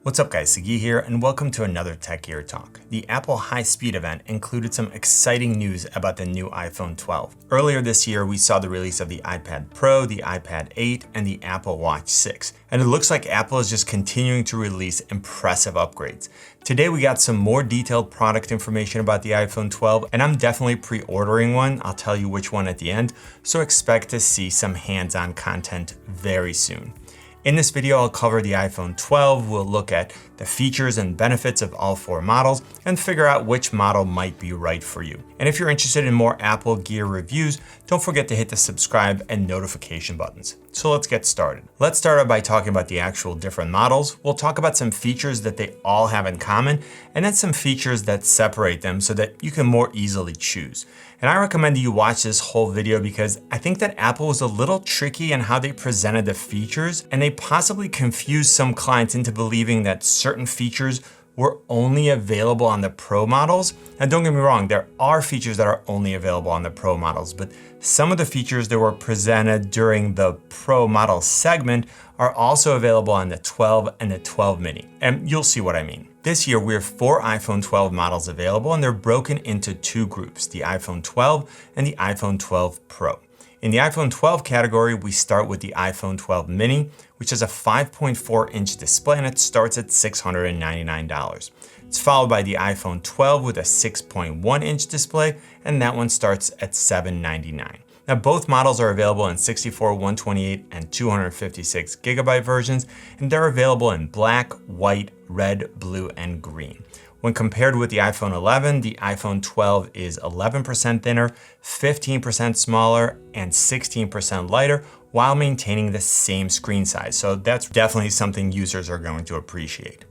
What's up guys, Sagi here and welcome to another Tech Gear Talk. The Apple High Speed event included some exciting news about the new iPhone 12. Earlier this year, we saw the release of the iPad Pro, the iPad 8, and the Apple Watch 6. And it looks like Apple is just continuing to release impressive upgrades. Today we got some more detailed product information about the iPhone 12, and I'm definitely pre-ordering one. I'll tell you which one at the end, so expect to see some hands-on content very soon. In this video, I'll cover the iPhone 12, we'll look at the features and benefits of all four models, and figure out which model might be right for you. And if you're interested in more Apple gear reviews, don't forget to hit the subscribe and notification buttons. So let's get started. Let's start out by talking about the actual different models. We'll talk about some features that they all have in common, and then some features that separate them so that you can more easily choose. And I recommend that you watch this whole video because I think that Apple was a little tricky in how they presented the features, and they possibly confused some clients into believing that certain features were only available on the Pro models. And don't get me wrong, there are features that are only available on the Pro models, but some of the features that were presented during the Pro model segment are also available on the 12 and the 12 mini, and you'll see what I mean. This year, we have 4 iPhone 12 models available, and they're broken into 2 groups, the iPhone 12 and the iPhone 12 Pro. In the iPhone 12 category, we start with the iPhone 12 mini, which has a 5.4-inch display, and it starts at $699. It's followed by the iPhone 12 with a 6.1-inch display, and that one starts at $799. Now, both models are available in 64, 128, and 256 gigabyte versions, and they're available in black, white, red, blue, and green. When compared with the iPhone 11, the iPhone 12 is 11% thinner, 15% smaller, and 16% lighter, while maintaining the same screen size. So that's definitely something users are going to appreciate.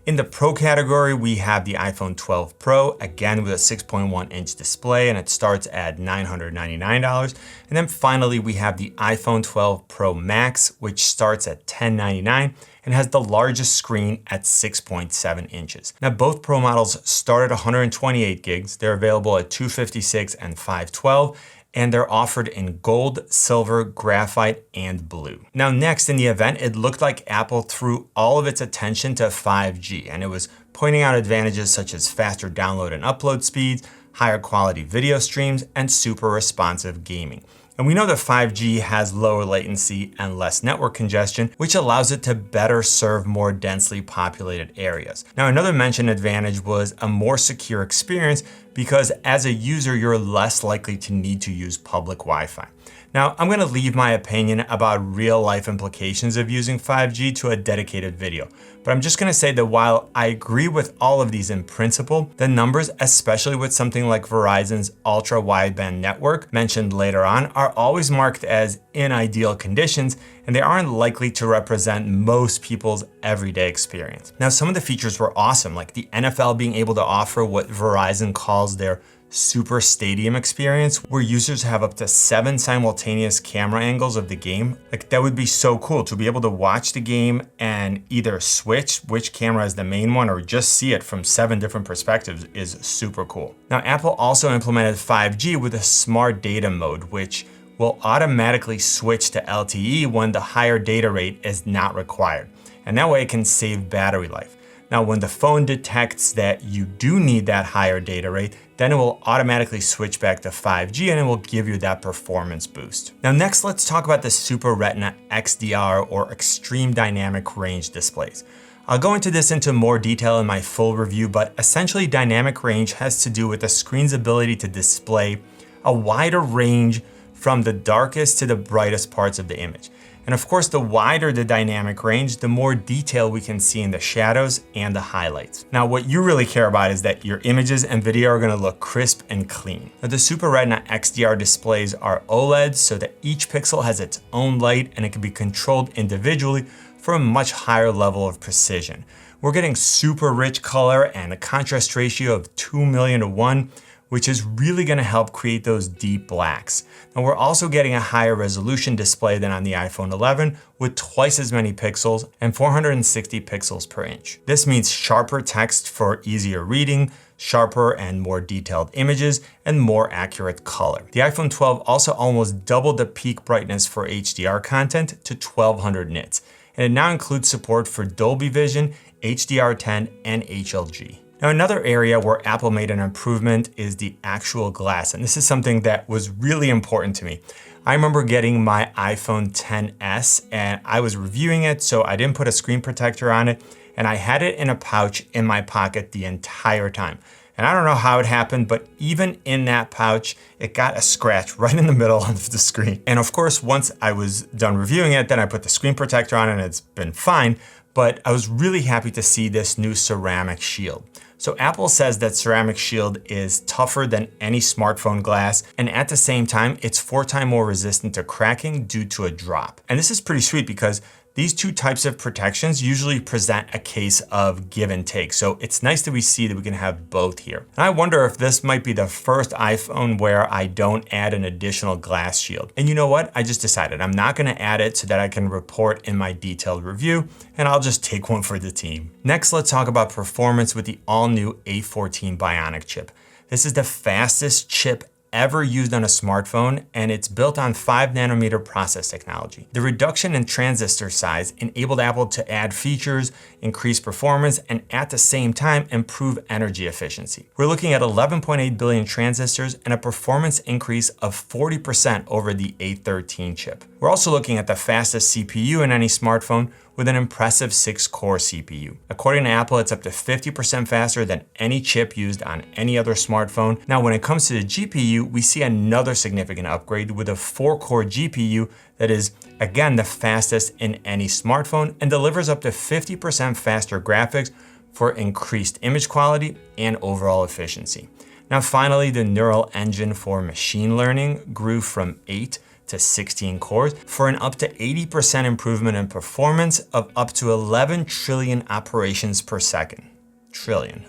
In the Pro category, we have the iPhone 12 Pro, again with a 6.1-inch display, and it starts at $999. And then finally, we have the iPhone 12 Pro Max, which starts at $1,099 and has the largest screen at 6.7 inches. Now, both Pro models start at 128 gigs. They're available at 256 and 512. And they're offered in gold, silver, graphite, and blue. Now next in the event, it looked like Apple threw all of its attention to 5G, and it was pointing out advantages such as faster download and upload speeds, higher quality video streams, and super responsive gaming. And we know that 5G has lower latency and less network congestion, which allows it to better serve more densely populated areas. Now, another mentioned advantage was a more secure experience because as a user, you're less likely to need to use public Wi-Fi. Now, I'm going to leave my opinion about real life implications of using 5G to a dedicated video, but I'm just going to say that while I agree with all of these in principle, the numbers, especially with something like Verizon's ultra wideband network mentioned later on, are always marked as in ideal conditions, and they aren't likely to represent most people's everyday experience. Now, some of the features were awesome, like the NFL being able to offer what Verizon calls their Super Stadium experience, where users have up to 7 simultaneous camera angles of the game. Like, that would be so cool to be able to watch the game and either switch which camera is the main one or just see it from 7 different perspectives is super cool. Now, Apple also implemented 5G with a smart data mode, which will automatically switch to LTE when the higher data rate is not required. And that way it can save battery life. Now, when the phone detects that you do need that higher data rate, then it will automatically switch back to 5G and it will give you that performance boost. Now, next, let's talk about the Super Retina XDR or Extreme Dynamic Range displays. I'll go into this into more detail in my full review, but essentially dynamic range has to do with the screen's ability to display a wider range from the darkest to the brightest parts of the image. And of course, the wider the dynamic range, the more detail we can see in the shadows and the highlights. Now, what you really care about is that your images and video are gonna look crisp and clean. Now, the Super Retina XDR displays are OLED, so that each pixel has its own light and it can be controlled individually for a much higher level of precision. We're getting super rich color and a contrast ratio of 2 million to 1, which is really gonna help create those deep blacks. Now, we're also getting a higher resolution display than on the iPhone 11 with twice as many pixels and 460 pixels per inch. This means sharper text for easier reading, sharper and more detailed images, and more accurate color. The iPhone 12 also almost doubled the peak brightness for HDR content to 1200 nits. And it now includes support for Dolby Vision HDR10, and HLG. Now, another area where Apple made an improvement is the actual glass, and this is something that was really important to me. I remember getting my iPhone XS and I was reviewing it, so I didn't put a screen protector on it, and I had it in a pouch in my pocket the entire time. And I don't know how it happened, but even in that pouch, it got a scratch right in the middle of the screen. And of course, once I was done reviewing it, then I put the screen protector on and it's been fine. But I was really happy to see this new ceramic shield. So Apple says that ceramic shield is tougher than any smartphone glass, and at the same time, it's 4 times more resistant to cracking due to a drop. And this is pretty sweet because these two types of protections usually present a case of give and take. So it's nice that we see that we can have both here. And I wonder if this might be the first iPhone where I don't add an additional glass shield. And you know what? I just decided I'm not gonna add it so that I can report in my detailed review, and I'll just take one for the team. Next, let's talk about performance with the all-new A14 Bionic chip. This is the fastest chip ever used on a smartphone, and it's built on 5nm process technology. The reduction in transistor size enabled Apple to add features, increase performance, and at the same time improve energy efficiency. We're looking at 11.8 billion transistors and a performance increase of 40% over the A13 chip. We're also looking at the fastest CPU in any smartphone with an impressive 6-core CPU. According to Apple, it's up to 50% faster than any chip used on any other smartphone. Now, when it comes to the GPU, we see another significant upgrade with a 4-core GPU that is, again, the fastest in any smartphone and delivers up to 50% faster graphics for increased image quality and overall efficiency. Now, finally, the neural engine for machine learning grew from 8 to 16 cores for an up to 80% improvement in performance of up to 11 trillion operations per second.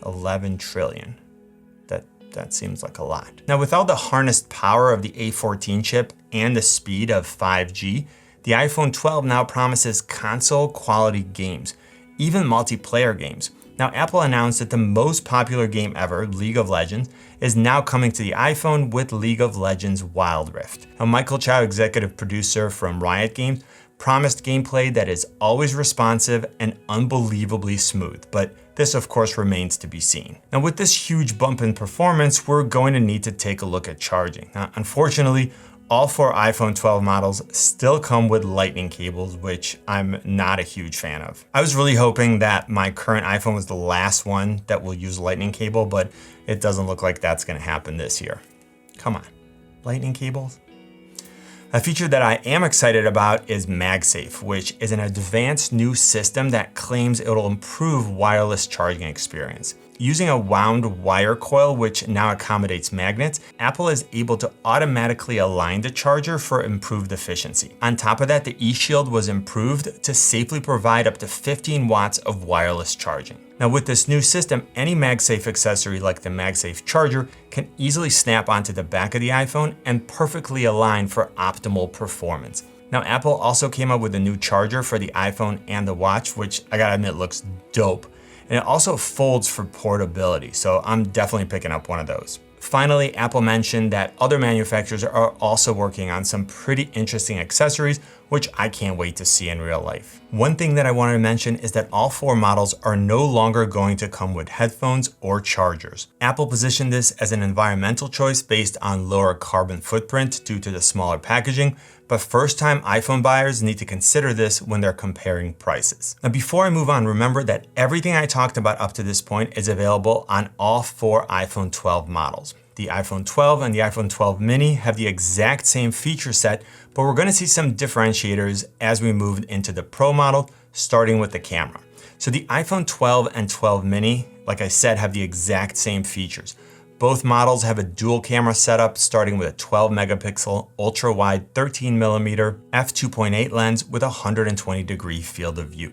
11 trillion. That seems like a lot. Now, with all the harnessed power of the A14 chip and the speed of 5G, the iPhone 12 now promises console quality games, even multiplayer games. Now, Apple announced that the most popular game ever, League of Legends, is now coming to the iPhone with League of Legends Wild Rift. Now, Michael Chow, executive producer from Riot Games, promised gameplay that is always responsive and unbelievably smooth, but this of course remains to be seen. Now, with this huge bump in performance, we're going to need to take a look at charging. Now, unfortunately, all 4 iPhone 12 models still come with lightning cables, which I'm not a huge fan of. I was really hoping that my current iPhone was the last one that will use lightning cable, but it doesn't look like that's gonna happen this year. Come on, lightning cables? A feature that I am excited about is MagSafe, which is an advanced new system that claims it'll improve wireless charging experience. Using a wound wire coil, which now accommodates magnets, Apple is able to automatically align the charger for improved efficiency. On top of that, the eShield was improved to safely provide up to 15 watts of wireless charging. Now, with this new system, any MagSafe accessory like the MagSafe charger can easily snap onto the back of the iPhone and perfectly align for optimal performance. Now, Apple also came up with a new charger for the iPhone and the watch, which I gotta admit looks dope. And it also folds for portability, so I'm definitely picking up one of those. Finally, Apple mentioned that other manufacturers are also working on some pretty interesting accessories, which I can't wait to see in real life. One thing that I wanted to mention is that all 4 models are no longer going to come with headphones or chargers. Apple positioned this as an environmental choice based on lower carbon footprint due to the smaller packaging, but first-time iPhone buyers need to consider this when they're comparing prices. Now, before I move on, remember that everything I talked about up to this point is available on all 4 iPhone 12 models. The iPhone 12 and the iPhone 12 mini have the exact same feature set, but we're gonna see some differentiators as we move into the Pro model, starting with the camera. So the iPhone 12 and 12 mini, like I said, have the exact same features. Both models have a dual camera setup, starting with a 12 megapixel ultra-wide 13mm f2.8 lens with a 120-degree field of view.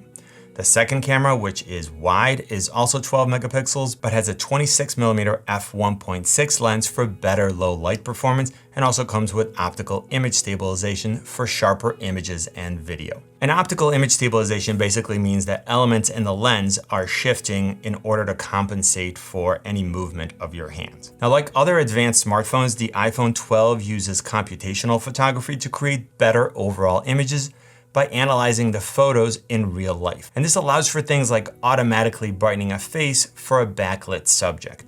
The second camera, which is wide, is also 12 megapixels, but has a 26mm f1.6 lens for better low light performance, and also comes with optical image stabilization for sharper images and video. And optical image stabilization basically means that elements in the lens are shifting in order to compensate for any movement of your hands. Now, like other advanced smartphones, the iPhone 12 uses computational photography to create better overall images, by analyzing the photos in real life. And this allows for things like automatically brightening a face for a backlit subject.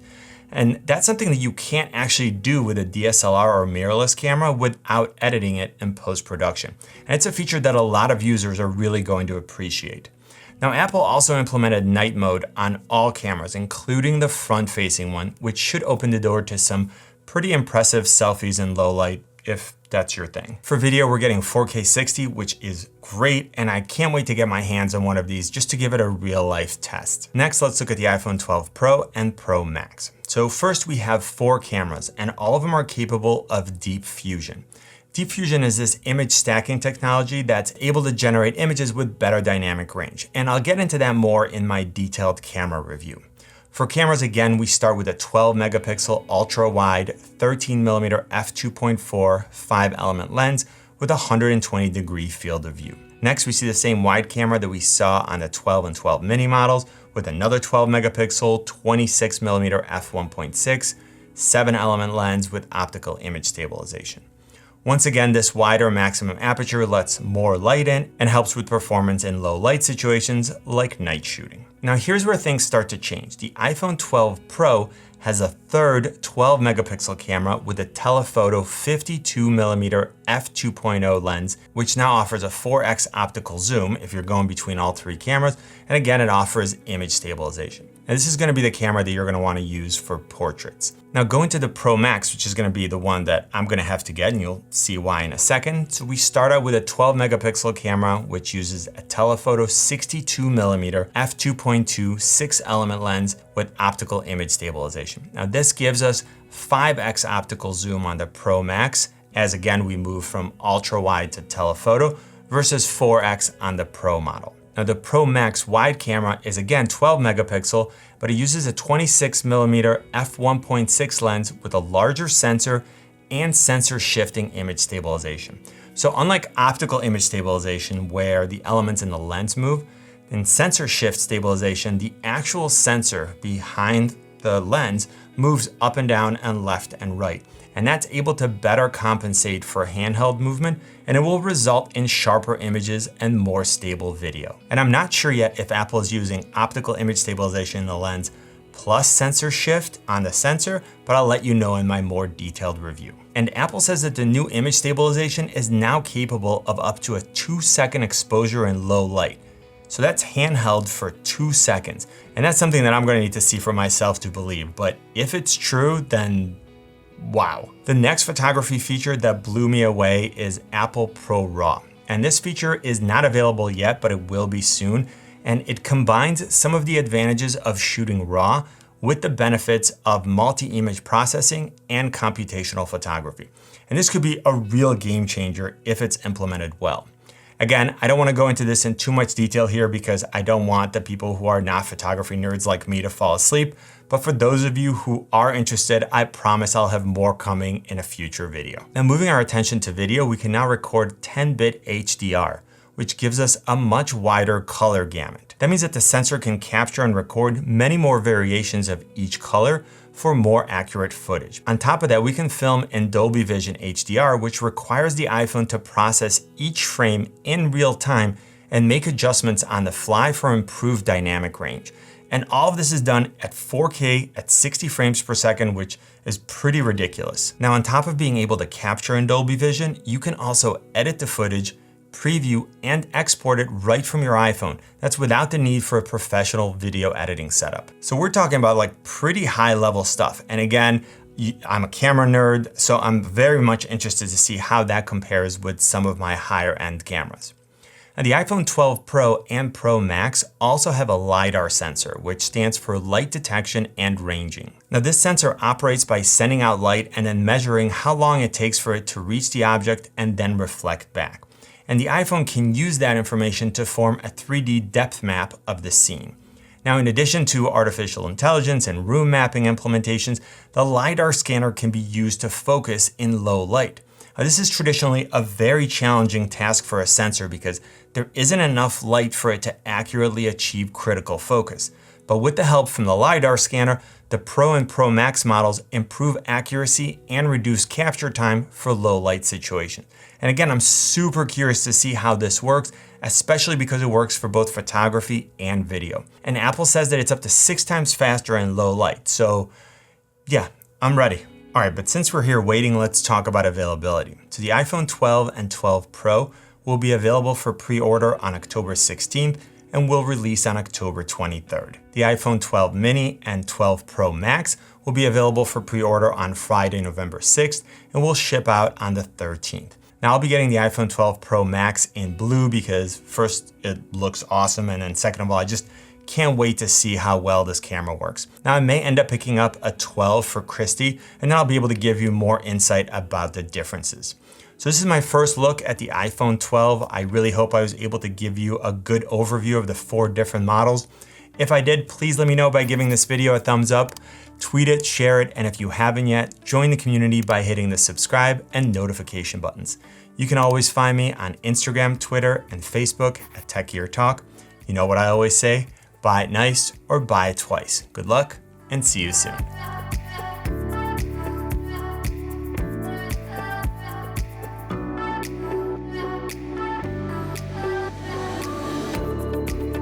And that's something that you can't actually do with a DSLR or mirrorless camera without editing it in post-production. And it's a feature that a lot of users are really going to appreciate. Now, Apple also implemented night mode on all cameras, including the front-facing one, which should open the door to some pretty impressive selfies in low light, if that's your thing. For video, we're getting 4K 60, which is great, and I can't wait to get my hands on one of these just to give it a real-life test. Next, let's look at the iPhone 12 Pro and Pro Max. So first, we have 4 cameras, and all of them are capable of deep fusion. Deep fusion is this image stacking technology that's able to generate images with better dynamic range, and I'll get into that more in my detailed camera review. For cameras, again, we start with a 12 megapixel ultra wide 13mm f2.4 5-element lens with a 120 degree field of view. Next, we see the same wide camera that we saw on the 12 and 12 mini models with another 12 megapixel 26mm f1.6 7-element lens with optical image stabilization. Once again, this wider maximum aperture lets more light in and helps with performance in low light situations like night shooting. Now here's where things start to change. The iPhone 12 Pro has a third 12 megapixel camera with a telephoto 52mm f2.0 lens, which now offers a 4x optical zoom if you're going between all 3 cameras. And again, it offers image stabilization. And this is going to be the camera that you're going to want to use for portraits. Now going to the Pro Max, which is going to be the one that I'm going to have to get, and you'll see why in a second. So we start out with a 12 megapixel camera, which uses a telephoto 62mm f2.2 6-element lens with optical image stabilization. Now this gives us 5x optical zoom on the Pro Max, as again we move from ultra wide to telephoto, versus 4x on the Pro model. Now the Pro Max wide camera is again 12 megapixel, but it uses a 26mm f1.6 lens with a larger sensor and sensor shifting image stabilization. So unlike optical image stabilization where the elements in the lens move, in sensor shift stabilization, the actual sensor behind the lens moves up and down and left and right. And that's able to better compensate for handheld movement, and it will result in sharper images and more stable video. And I'm not sure yet if Apple is using optical image stabilization in the lens plus sensor shift on the sensor, but I'll let you know in my more detailed review. And Apple says that the new image stabilization is now capable of up to a 2-second exposure in low light. So that's handheld for 2 seconds. And that's something that I'm going to need to see for myself to believe. But if it's true, then wow. The next photography feature that blew me away is Apple ProRAW. And this feature is not available yet, but it will be soon. And it combines some of the advantages of shooting RAW with the benefits of multi-image processing and computational photography. And this could be a real game changer if it's implemented well. Again, I don't want to go into this in too much detail here because I don't want the people who are not photography nerds like me to fall asleep. But for those of you who are interested, I promise I'll have more coming in a future video. Now moving our attention to video, we can now record 10-bit HDR, which gives us a much wider color gamut. That means that the sensor can capture and record many more variations of each color for more accurate footage. On top of that, we can film in Dolby Vision HDR, which requires the iPhone to process each frame in real time and make adjustments on the fly for improved dynamic range. And all of this is done at 4K at 60 frames per second, which is pretty ridiculous. Now, on top of being able to capture in Dolby Vision, you can also edit the footage, preview, and export it right from your iPhone. That's without the need for a professional video editing setup. So we're talking about like pretty high level stuff. And again, I'm a camera nerd, so I'm very much interested to see how that compares with some of my higher end cameras. Now, the iPhone 12 Pro and Pro Max also have a LiDAR sensor, which stands for light detection and ranging. Now, this sensor operates by sending out light and then measuring how long it takes for it to reach the object and then reflect back. And the iPhone can use that information to form a 3D depth map of the scene. Now, in addition to artificial intelligence and room mapping implementations, the LiDAR scanner can be used to focus in low light. Now, this is traditionally a very challenging task for a sensor because there isn't enough light for it to accurately achieve critical focus. But with the help from the LiDAR scanner, the Pro and Pro Max models improve accuracy and reduce capture time for low light situations. And again, I'm super curious to see how this works, especially because it works for both photography and video. And Apple says that it's up to 6 times faster in low light. So yeah, I'm ready. All right, but since we're here waiting, let's talk about availability. So the iPhone 12 and 12 Pro will be available for pre-order on October 16th and will release on October 23rd. The iPhone 12 mini and 12 Pro Max will be available for pre-order on Friday, November 6th, and will ship out on the 13th. Now I'll be getting the iPhone 12 Pro Max in blue because first, it looks awesome, and then second of all, I just can't wait to see how well this camera works. Now I may end up picking up a 12 for Christy, and then I'll be able to give you more insight about the differences. So this is my first look at the iPhone 12. I really hope I was able to give you a good overview of the 4 different models. If I did, please let me know by giving this video a thumbs up, tweet it, share it, and if you haven't yet, join the community by hitting the subscribe and notification buttons. You can always find me on Instagram, Twitter, and Facebook at Tech Gear Talk. You know what I always say, buy it nice or buy it twice. Good luck and see you soon.